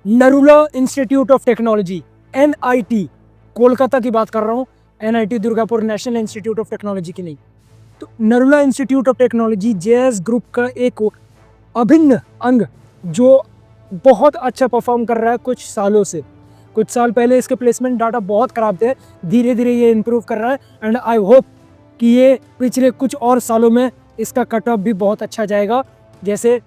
Narula institute of technology NIT, Kolkata की बात कर रहा हूँ, NIT Durgapur national institute of technology की नहीं। तो Narula institute of technology JS group का एक अभिन्न अंग जो बहुत अच्छा परफॉर्म कर रहा है कुछ सालों से। कुछ साल पहले इसके प्लेसमेंट डाटा बहुत ख़राब थे, धीरे धीरे ये इम्प्रूव कर रहा है एंड आई होप कि ये पिछले कुछ और सालों में इसका कट ऑफ भी बहुत अच्छा जाएगा, जैसे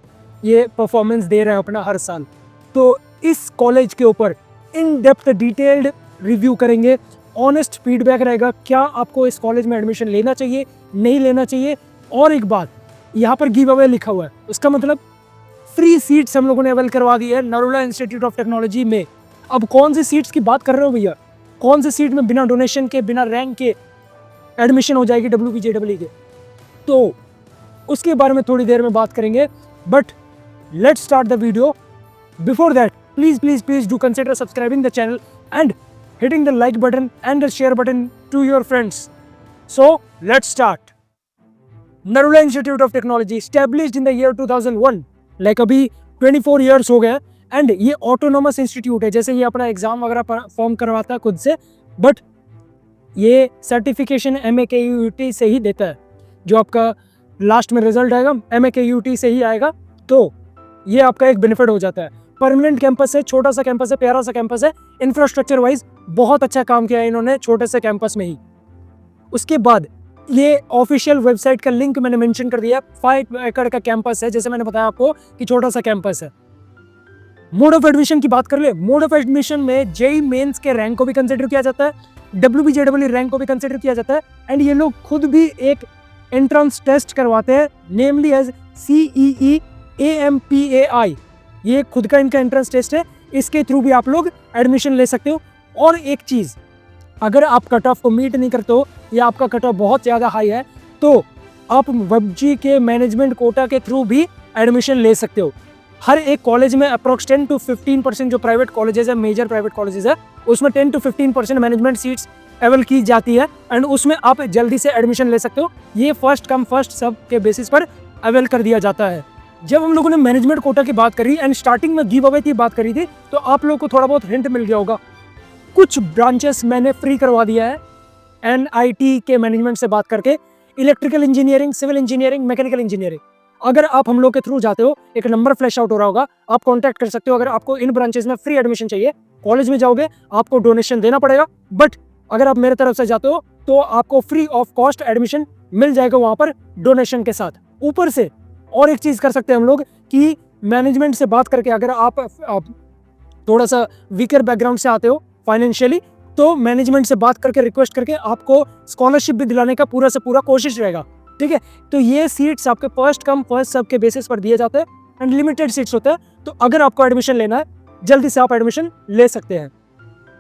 ये परफॉर्मेंस दे रहा है अपना हर साल। तो इस कॉलेज के ऊपर इन डेप्थ डिटेल्ड रिव्यू करेंगे, ऑनेस्ट फीडबैक रहेगा, क्या आपको इस कॉलेज में एडमिशन लेना चाहिए, नहीं लेना चाहिए। और एक बात, यहाँ पर गिव अवे लिखा हुआ है, उसका मतलब फ्री सीट्स हम लोगों ने अवेल करवा दी है नरुला इंस्टीट्यूट ऑफ टेक्नोलॉजी में। अब कौन सी सीट्स की बात कर रहे हो भैया, कौन सी सीट में बिना डोनेशन के, बिना रैंक के एडमिशन हो जाएगी WBJEE के, तो उसके बारे में थोड़ी देर में बात करेंगे। But let's start the video. Before that please do consider subscribing the channel and hitting the like button and the share button to your friends. So let's start. Narula Institute of Technology established in the year 2001, like अभी 24 years हो गए and ये autonomous institute है, जैसे ये अपना exam वगैरह form करवाता है खुद से, बट ये सर्टिफिकेशन MAKUT से ही देता है। जो आपका लास्ट में रिजल्ट आएगा MAKUT से ही आएगा, तो ये आपका एक बेनिफिट हो जाता है। परमानेंट कैंपस है, छोटा सा कैंपस है, प्यारा सा कैंपस है, इंफ्रास्ट्रक्चर वाइज बहुत अच्छा काम किया है इन्होंने छोटे से कैंपस में ही। उसके बाद ये ऑफिशियल वेबसाइट का लिंक मैंने मेंशन कर दिया। 5 एकड़ का कैंपस है, जैसे मैंने बताया आपको कि छोटा सा कैंपस है। मोड ऑफ एडमिशन की बात कर ले, मोड ऑफ एडमिशन में JEE मेंस के रैंक को भी कंसिडर किया जाता है, WBJEE रैंक को भी कंसिडर किया जाता है एंड ये लोग खुद भी एक एंट्रेंस टेस्ट करवाते हैं, नेमली एज CEE AMPAI। ये खुद का इनका एंट्रेंस टेस्ट है, इसके थ्रू भी आप लोग एडमिशन ले सकते हो। और एक चीज़, अगर आप कट ऑफ को मीट नहीं करते हो या आपका कट ऑफ बहुत ज़्यादा हाई है, तो आप WebG के मैनेजमेंट कोटा के थ्रू भी एडमिशन ले सकते हो। हर एक कॉलेज में अप्रोक्स 10 to 15% जो प्राइवेट कॉलेजेस है, मेजर प्राइवेट कॉलेजेस है, उसमें 10 to 15% मैनेजमेंट सीट्स अवेल की जाती है एंड उसमें आप जल्दी से एडमिशन ले सकते हो। ये फर्स्ट कम फर्स्ट सब के बेसिस पर अवेल कर दिया जाता है। जब हम लोगों ने मैनेजमेंट कोटा की बात करी एंड स्टार्टिंग में गिव अवे की बात करी थी, तो आप लोगों को थोड़ा बहुत हिंट मिल गया होगा। कुछ ब्रांचेस मैंने फ्री करवा दिया है NIT के मैनेजमेंट से बात करके, electrical engineering, civil engineering, mechanical engineering. अगर आप हम लोग के थ्रू जाते हो, एक नंबर फ्लैश आउट हो रहा होगा, आप कॉन्टैक्ट कर सकते हो। अगर आपको इन ब्रांचेस में फ्री एडमिशन चाहिए, कॉलेज में जाओगे आपको डोनेशन देना पड़ेगा, बट अगर आप मेरे तरफ से जाते हो तो आपको फ्री ऑफ कॉस्ट एडमिशन मिल जाएगा वहाँ पर डोनेशन के साथ। ऊपर से और एक चीज़ कर सकते हैं हम लोग कि मैनेजमेंट से बात करके, अगर आप थोड़ा सा वीकर बैकग्राउंड से आते हो फाइनेंशियली, तो मैनेजमेंट से बात करके रिक्वेस्ट करके आपको स्कॉलरशिप भी दिलाने का पूरा से पूरा कोशिश रहेगा, ठीक है। तो ये सीट्स आपके फर्स्ट कम फर्स्ट सब के बेसिस पर दिए जाते हैं एंड लिमिटेड सीट्स होते हैं। तो अगर आपको एडमिशन लेना है, जल्दी से आप एडमिशन ले सकते हैं।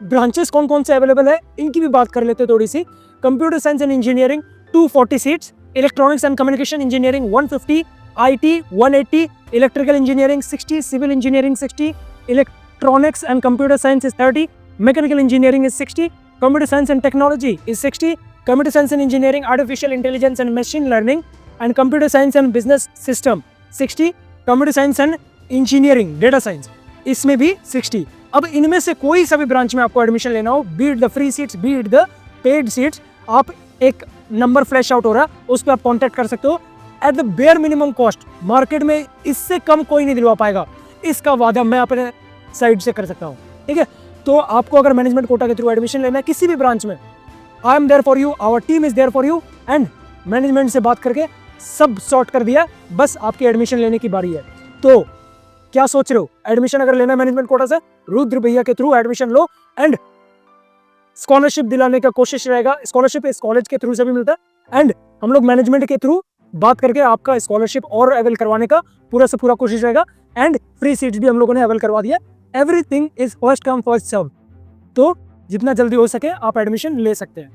ब्रांचेस कौन कौन से अवेलेबल है इनकी भी बात कर लेते हैं थोड़ी सी। Computer science and engineering 240 seats, electronics and communication engineering 150, IT 180, electrical engineering 60, civil engineering 60, electronics and computer science is 30, mechanical engineering is 60, computer science and technology is 60, computer science and engineering artificial intelligence and machine learning and computer science and business system 60, computer science and engineering data science इसमें भी 60। अब इनमें से कोई सा भी branch में आपको एडमिशन लेना हो, B it the free seats, B it the paid seats, आप एक नंबर फ्लैश आउट हो रहा है, उस पर आप कॉन्टैक्ट कर सकते हो at the bare minimum cost. Market में इससे कम कोई नहीं दिलवा पाएगा, इसका वादा मैं अपने साइड से कर सकता हूँ, ठीक है। तो आपको अगर मैनेजमेंट कोटा के थ्रू एडमिशन लेना है किसी भी ब्रांच में, I am there for you, our team is there for you and management से बात करके सब सॉर्ट कर दिया, बस आपकी एडमिशन लेने की बारी है। तो क्या सोच रहे हो, एडमिशन अगर लेना है मैनेजमेंट कोटा से, रुद्र भैया के through admission low and scholarship दिलाने का कोशिश रहेगा। स्कॉलरशिप इस कॉलेज के थ्रू से भी मिलता है एंड हम लोग मैनेजमेंट के थ्रू बात करके आपका स्कॉलरशिप और अवेल करवाने का पूरा से पूरा कोशिश रहेगा एंड फ्री सीट्स भी हम लोगों ने अवेल करवा दिया। Everything is first come first serve, तो जितना जल्दी हो सके आप एडमिशन ले सकते हैं।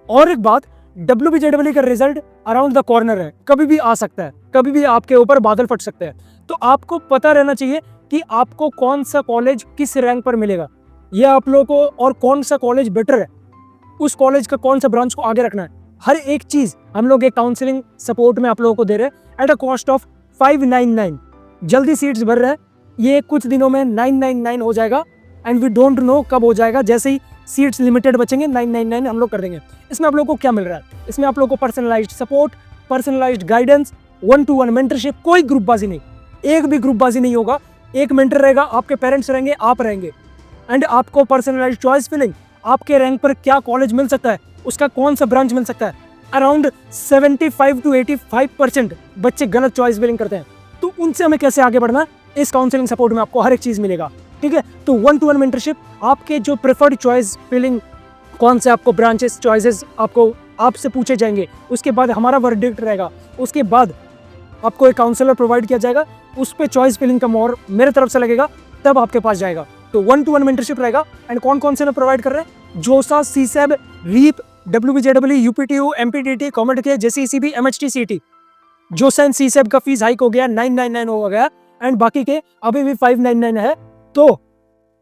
और एक बात, WBJEE का रिजल्ट अराउंड द कॉर्नर है, कभी भी आ सकता है, कभी भी आपके ऊपर बादल फट सकते हैं। तो आपको पता रहना चाहिए कि आपको कौन सा कॉलेज किस रैंक पर मिलेगा, यह आप लोगों को, और कौन सा कॉलेज बेटर है, उस कॉलेज का कौन सा ब्रांच को आगे रखना है। हर एक चीज हम लोग एक काउंसलिंग सपोर्ट में आप लोगों को दे रहे हैं एट अ कॉस्ट ऑफ 599। जल्दी सीट्स भर रहे हैं, ये कुछ दिनों में 999 हो जाएगा एंड वी डोंट नो कब हो जाएगा। जैसे ही सीट्स लिमिटेड बचेंगे 999 हम लोग कर देंगे। इसमें आप लोगों को क्या मिल रहा है? इसमें आप लोगों को personalised support, personalised guidance, 1-to-1 mentorship, कोई ग्रुपबाजी नहीं, एक भी ग्रुपबाजी नहीं होगा। एक मेंटर रहेगा, आपके पेरेंट्स रहेंगे, आप रहेंगे, एंड आपको पर्सनलाइज्ड चॉइस फिलिंग, आपके रैंक पर क्या कॉलेज मिल सकता है, उसका कौन सा ब्रांच मिल सकता है। अराउंड 75 to 85% बच्चे गलत चॉइस फिलिंग करते हैं, तो उनसे हमें कैसे आगे बढ़ना है, इस काउंसलिंग सपोर्ट में आपको हर एक चीज़ मिलेगा, ठीक है। तो 1-to-1 मेंटरशिप, आपके जो प्रेफर्ड चॉइस फिलिंग, कौन से आपको ब्रांचेस चॉइसेस आपको आपसे पूछे जाएंगे, उसके बाद हमारा वर्डिक्ट रहेगा, उसके बाद आपको एक काउंसलर प्रोवाइड किया जाएगा, उस पर चॉइस फिलिंग का मोहर मेरे तरफ से लगेगा, तब आपके पास जाएगा। तो 1-to-1 मेंटरशिप रहेगा। एंड कौन कौन से में प्रोवाइड कर रहे हैं? JoSAA, CSAB, REAP, WBJW, UPTU, MPDT, कॉमेट के, JCECB, MHT, CT। JoSAA and CSAB का फीस हाइक हो गया, 999 हो गया, एंड बाकी के अभी भी 599 है। तो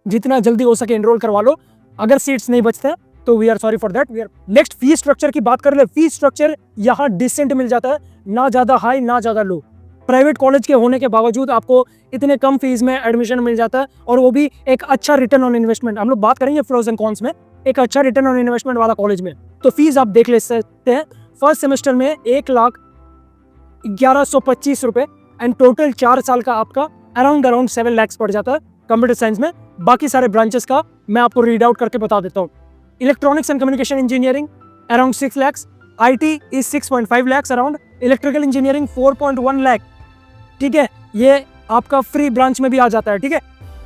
जितना जल्दी हो सके एनरोल करवा लो। अगर सीट्स नहीं बचते हैं तो we are sorry for that. Next fee structure की बात कर ले। फी स्ट्रक्चर यहाँ डिसेंट मिल जाता है, ना ज्यादा हाई ना ज्यादा लो। प्राइवेट कॉलेज के होने के बावजूद आपको इतने कम फीस में एडमिशन मिल जाता है, और वो भी एक अच्छा रिटर्न ऑन इन्वेस्टमेंट। हम लोग बात करेंगे प्रोस एंड कॉन्स में, एक अच्छा रिटर्न ऑन इन्वेस्टमेंट वाला कॉलेज में। तो फीस आप देख ले सकते हैं। फर्स्ट सेमेस्टर में 1,11,25 रुपए, एंड टोटल 4 साल का आपका अराउंड 7 लाख पड़ जाता है कंप्यूटर साइंस में। बाकी सारे ब्रांचेस का मैं आपको रीड आउट करके बता देता हूँ। Electronics and communication engineering around 6 lakh, IT is 6.5 lakh around, electrical engineering 4.1 lakh, ठीक है, ये आपका फ्री ब्रांच में भी आ जाता है, ठीक है।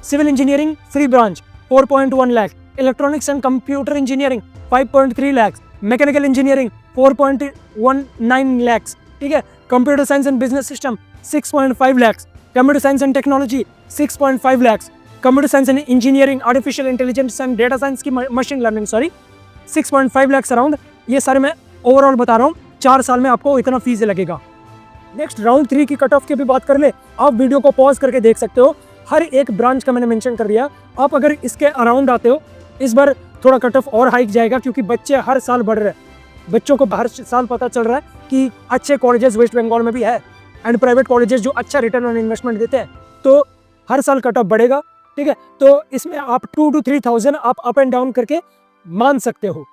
Civil engineering free branch 4.1 lakh, electronics and computer engineering 5.3 lakh, mechanical engineering 4.19 lakh, ठीक है। Computer science and business system 6.5 lakh, computer science and technology 6.5 lakh, computer science and engineering, artificial intelligence and data science की मशीन लर्निंग 6.5 लाख अराउंड। ये सारे मैं overall बता रहा हूँ, 4 साल में आपको इतना फीस लगेगा। नेक्स्ट राउंड 3 की कट ऑफ की भी बात कर ले। आप वीडियो को पॉज करके देख सकते हो, हर एक ब्रांच का मैंने मेंशन कर दिया। आप अगर इसके अराउंड आते हो, इस बार थोड़ा कट ऑफ और हाइक जाएगा, क्योंकि बच्चे हर साल बढ़ रहे हैं। बच्चों को हर साल पता चल रहा है कि अच्छे कॉलेजेस वेस्ट बंगाल में भी है, एंड प्राइवेट कॉलेजेस जो अच्छा रिटर्न ऑन इन्वेस्टमेंट देते हैं, तो हर साल कट ऑफ बढ़ेगा, ठीक है। तो इसमें आप 2 to 3,000 आप अप एंड डाउन करके मान सकते हो।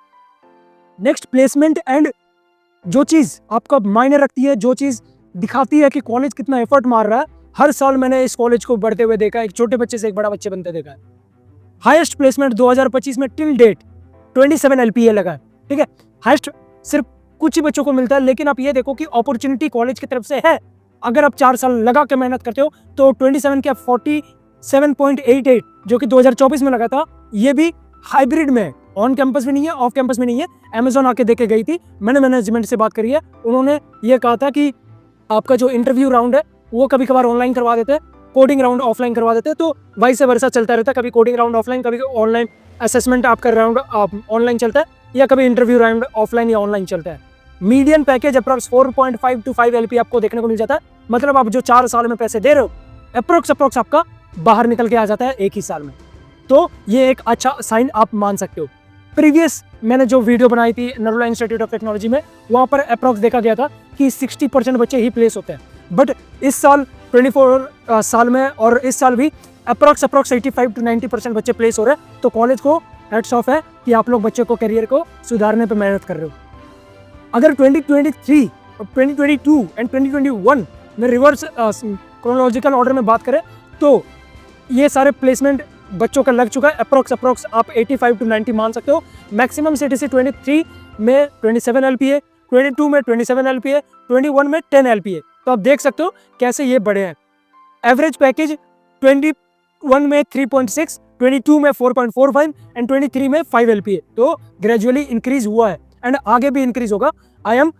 नेक्स्ट प्लेसमेंट, एंड जो चीज़ आपका मायने रखती है, जो चीज़ दिखाती है कि कॉलेज कितना एफर्ट मार रहा है, हर साल मैंने इस कॉलेज को बढ़ते हुए देखा है। एक छोटे बच्चे से एक बड़ा बच्चे बनते देखा है। हाईएस्ट प्लेसमेंट 2025 में टिल डेट 27 LPA लगा है, ठीक है। हाईएस्ट सिर्फ कुछ ही बच्चों को मिलता है, लेकिन आप ये देखो कि अपॉर्चुनिटी कॉलेज की तरफ से है। अगर आप 4 साल लगा के मेहनत करते हो तो 27 के 47.88 जो कि 2024 में लगा था, ये भी हाइब्रिड में, ऑन कैंपस भी नहीं है, ऑफ कैंपस में नहीं है। अमेजॉन आके देके गई थी, मैंने मैनेजमेंट से बात करी है, उन्होंने ये कहा था कि आपका जो इंटरव्यू राउंड है वो कभी कभार ऑनलाइन करवा देते हैं, कोडिंग राउंड ऑफलाइन करवा देते हैं, तो वाइस वर्सा चलता रहता है। कभी कोडिंग राउंड ऑफलाइन, कभी ऑनलाइन असेसमेंट आपका राउंड ऑनलाइन चलता है, या कभी इंटरव्यू राउंड ऑफलाइन या ऑनलाइन चलता है। Median package approx 4.5 to 5 LP आपको देखने को मिल जाता है। मतलब आप जो 4 साल में पैसे दे रहे हो, अप्रोक्स आपका बाहर निकल के आ जाता है एक ही साल में। तो ये एक अच्छा साइन आप मान सकते हो। प्रीवियस मैंने जो वीडियो बनाई थी नरोला इंस्टीट्यूट ऑफ टेक्नोलॉजी में, वहाँ पर अप्रॉक्स देखा गया था कि 60% बच्चे ही प्लेस होते हैं। बट इस साल 24 साल में और इस साल भी अप्रॉक्स 85 to 90% बच्चे प्लेस हो रहे हैं। तो कॉलेज को हैट्स ऑफ है कि आप लोग बच्चे को करियर को सुधारने पर मेहनत कर रहे हो। अगर 2023, 2022 एंड 2021 में रिवर्स क्रोनोलॉजिकल ऑर्डर में बात करें, तो ये सारे प्लेसमेंट बच्चों का लग चुका है। अप्रॉक्स आप 85 to 90 मान सकते हो। मैक्सिमम CTC 23 में 27 LPA, 22 में 27 LPA, 21 में 10 LPA। तो आप देख सकते हो कैसे ये बड़े हैं। एवरेज पैकेज 21 में 3.6, 22 में 4.45 एंड 23 में 5 LPA। तो ग्रेजुअली इंक्रीज हुआ है एंड आगे भी इंक्रीज होगा। I am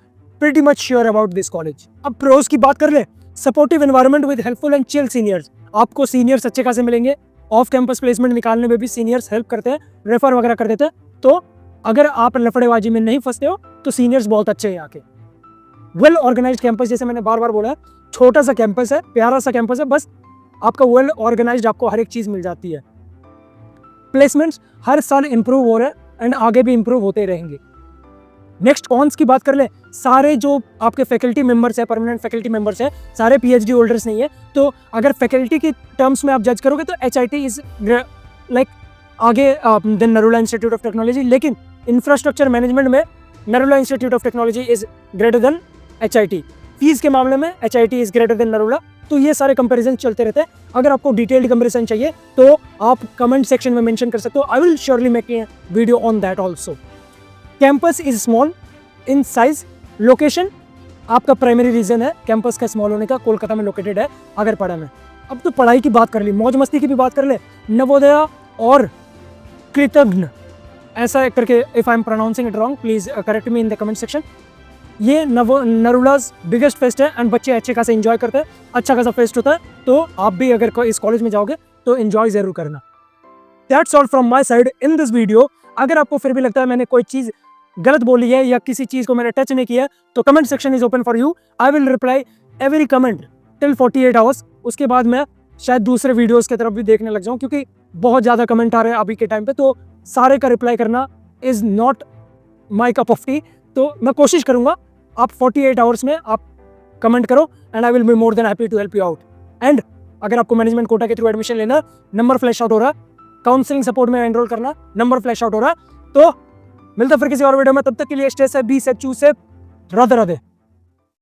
pretty much sure about this college. अब प्रोज की बात कर ले। Supportive environment with helpful and chill seniors. आपको सीनियर्स अच्छे खासे मिलेंगे। ऑफ कैंपस प्लेसमेंट निकालने में भी सीनियर्स हेल्प करते हैं, रेफर वगैरह कर देते हैं। तो अगर आप लफड़ेबाजी में नहीं फंसते हो तो सीनियर्स बहुत अच्छे हैं यहाँ के। वेल ऑर्गेनाइज्ड कैंपस, जैसे मैंने बार बार बोला है, छोटा सा कैंपस है, प्यारा सा कैंपस है, बस आपका वेल ऑर्गेनाइज्ड, आपको हर एक चीज़ मिल जाती है। प्लेसमेंट्स हर साल इंप्रूव हो रहे हैं एंड आगे भी इंप्रूव होते रहेंगे। नेक्स्ट कॉन्स की बात कर ले, सारे जो आपके फैकल्टी मेंबर्स है, परमानेंट फैकल्टी मेंबर्स है, सारे पीएचडी होल्डर्स नहीं है। तो अगर फैकल्टी की टर्म्स में आप जज करोगे तो एचआईटी इज लाइक आगे than Narula institute of technology, लेकिन इंफ्रास्ट्रक्चर मैनेजमेंट में Narula institute of technology is greater than HIT. Fees के मामले में HIT is greater than Narula. तो ये सारे कंपैरिजन चलते रहते हैं। अगर आपको डिटेल्ड कंपैरिजन चाहिए तो आप कमेंट सेक्शन में मेंशन कर सकते हो। I will surely make a video on that also. Campus is small in size. Location आपका प्राइमरी रीजन है कैंपस का स्मॉल होने का, कोलकाता में लोकेटेड है अगरपाड़ा में। अब तो पढ़ाई की बात कर ली, मौज मस्ती की भी बात कर ले। नवोदया और कृतघ्न ऐसा करके, if I am pronouncing it wrong please correct me in the comment section. ये नरुलाज बिगेस्ट फेस्ट है एंड बच्चे अच्छे खासा एंजॉय करते हैं, अच्छा खासा फेस्ट होता है। तो आप भी अगर इस कॉलेज में जाओगे तो एंजॉय जरूर करना। That's all from my side in this video. अगर आपको फिर भी लगता है मैंने कोई चीज़ गलत बोली है या किसी चीज़ को मैंने टच नहीं किया तो comment section is open for you. I will reply every comment till 48 hours. उसके बाद मैं शायद दूसरे वीडियोज़ की तरफ भी देखने लग जाऊँ, क्योंकि बहुत ज़्यादा कमेंट आ रहे हैं अभी के टाइम पे, तो सारे का रिप्लाई करना is not my cup of T. तो मैं कोशिश करूँगा आप 48 आवर्स में आप कमेंट करो and I will be more than happy to help you out. And अगर आपको मैनेजमेंट कोटा के थ्रू एडमिशन लेना, नंबर फ्लैश आउट हो रहा, काउंसलिंग सपोर्ट में एनरोल करना, नंबर फ्लैश आउट हो रहा। तो मिलता फिर किसी और वीडियो में, तब तक के लिए stay safe, be safe, choose safe, Radhe Radhe.